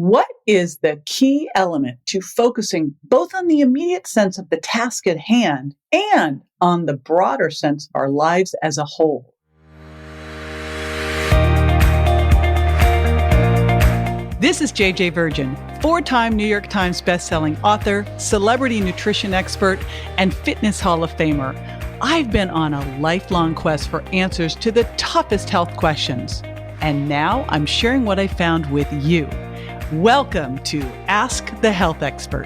What is the key element to focusing both on the immediate sense of the task at hand and on the broader sense of our lives as a whole? This is JJ Virgin, four-time New York Times bestselling author, celebrity nutrition expert, and fitness Hall of Famer. I've been on a lifelong quest for answers to the toughest health questions. And now I'm sharing what I found with you. Welcome to Ask the Health Expert.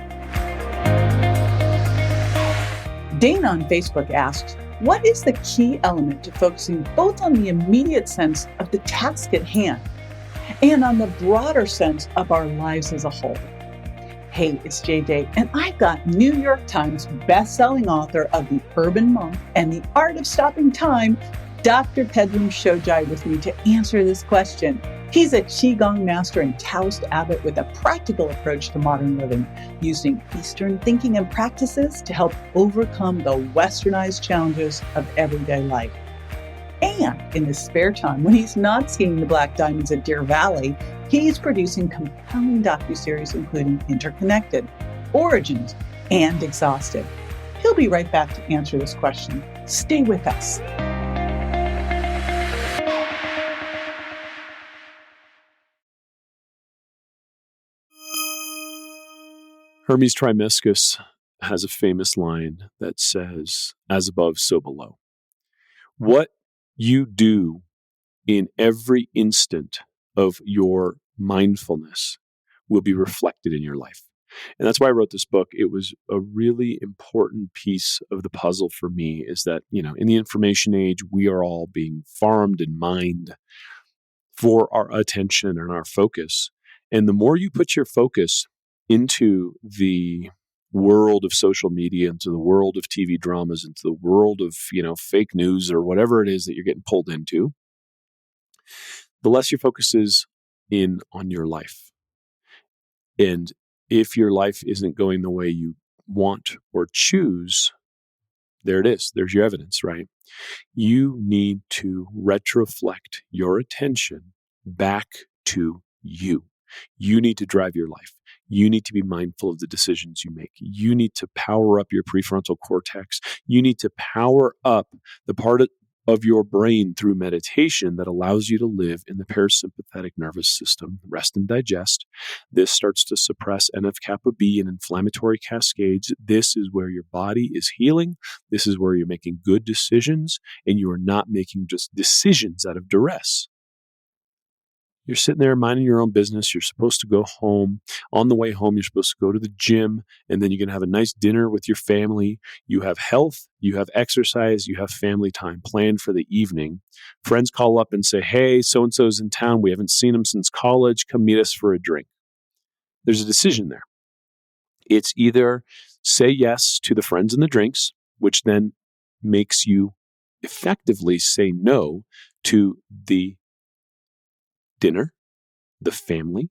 Dana on Facebook asks, what is the key element to focusing both on the immediate sense of the task at hand and on the broader sense of our lives as a whole? Hey, it's JJ, and I've got New York Times bestselling author of The Urban Monk and The Art of Stopping Time, Dr. Pedram Shojai, with me to answer this question. He's a Qigong master and Taoist abbot with a practical approach to modern living, using Eastern thinking and practices to help overcome the westernized challenges of everyday life. And in his spare time, when he's not skiing the black diamonds at Deer Valley, he's producing compelling docuseries including Interconnected, Origins, and Exhausted. He'll be right back to answer this question. Stay with us. Hermes Trismegistus has a famous line that says, as above, so below. What you do in every instant of your mindfulness will be reflected in your life. And that's why I wrote this book. It was a really important piece of the puzzle for me is that, in the information age, we are all being farmed and mined for our attention and our focus. And the more you put your focus into the world of social media, into the world of TV dramas, into the world of, fake news or whatever it is that you're getting pulled into, the less your focus is in on your life. And if your life isn't going the way you want or choose, there it is. There's your evidence, right? You need to retroflect your attention back to you. You need to drive your life. You need to be mindful of the decisions you make. You need to power up your prefrontal cortex. You need to power up the part of your brain through meditation that allows you to live in the parasympathetic nervous system, rest and digest. This starts to suppress NF-kappa B and inflammatory cascades. This is where your body is healing. This is where you're making good decisions, and you are not making just decisions out of duress. You're sitting there minding your own business. You're supposed to go home. On the way home, you're supposed to go to the gym, and then you're going to have a nice dinner with your family. You have health, you have exercise, you have family time planned for the evening. Friends call up and say, hey, so-and-so's in town. We haven't seen him since college. Come meet us for a drink. There's a decision there. It's either say yes to the friends and the drinks, which then makes you effectively say no to the dinner, the family,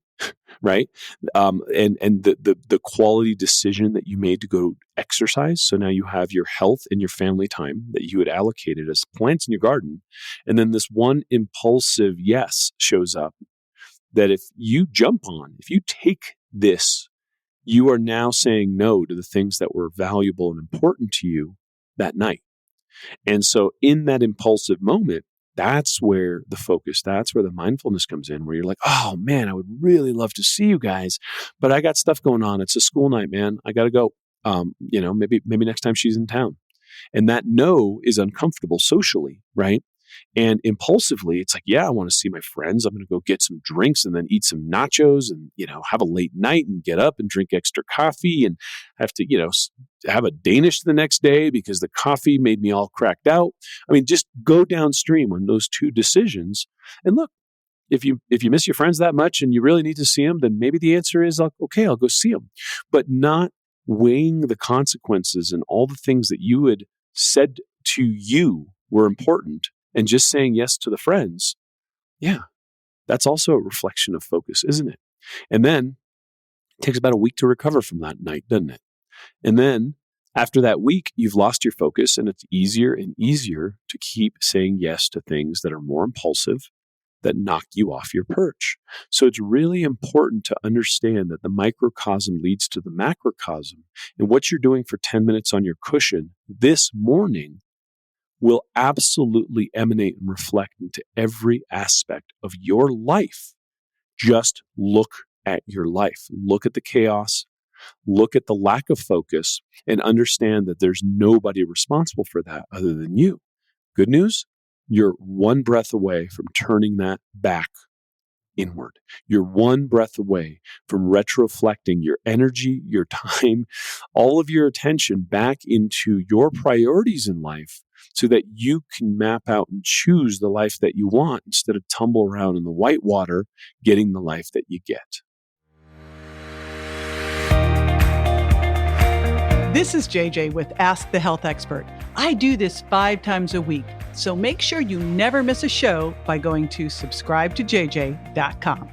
right? And the quality decision that you made to go exercise. So now you have your health and your family time that you had allocated as plants in your garden. And then this one impulsive yes shows up that if you jump on, if you take this, you are now saying no to the things that were valuable and important to you that night. And so in that impulsive moment, that's where the focus, that's where the mindfulness comes in, where you're like, oh man, I would really love to see you guys, but I got stuff going on. It's a school night, man. I got to go. Maybe next time she's in town. And that no is uncomfortable socially, right? And impulsively, it's like, yeah, I want to see my friends. I'm going to go get some drinks and then eat some nachos and, have a late night and get up and drink extra coffee and have to, have a Danish the next day because the coffee made me all cracked out. I mean, just go downstream on those two decisions. And look, if you miss your friends that much and you really need to see them, then maybe the answer is, okay, I'll go see them. But not weighing the consequences and all the things that you had said to you were important and just saying yes to the friends. Yeah, that's also a reflection of focus, isn't it? And then it takes about a week to recover from that night, doesn't it? And then after that week, you've lost your focus and it's easier and easier to keep saying yes to things that are more impulsive that knock you off your perch. So it's really important to understand that the microcosm leads to the macrocosm. And what you're doing for 10 minutes on your cushion this morning will absolutely emanate and reflect into every aspect of your life. Just look at your life. Look at the chaos. Look at the lack of focus and understand that there's nobody responsible for that other than you. Good news, you're one breath away from turning that back inward. You're one breath away from retroflecting your energy, your time, all of your attention back into your priorities in life so that you can map out and choose the life that you want instead of tumble around in the white water getting the life that you get. This is JJ with Ask the Health Expert. I do this 5 times a week, so make sure you never miss a show by going to subscribetojj.com.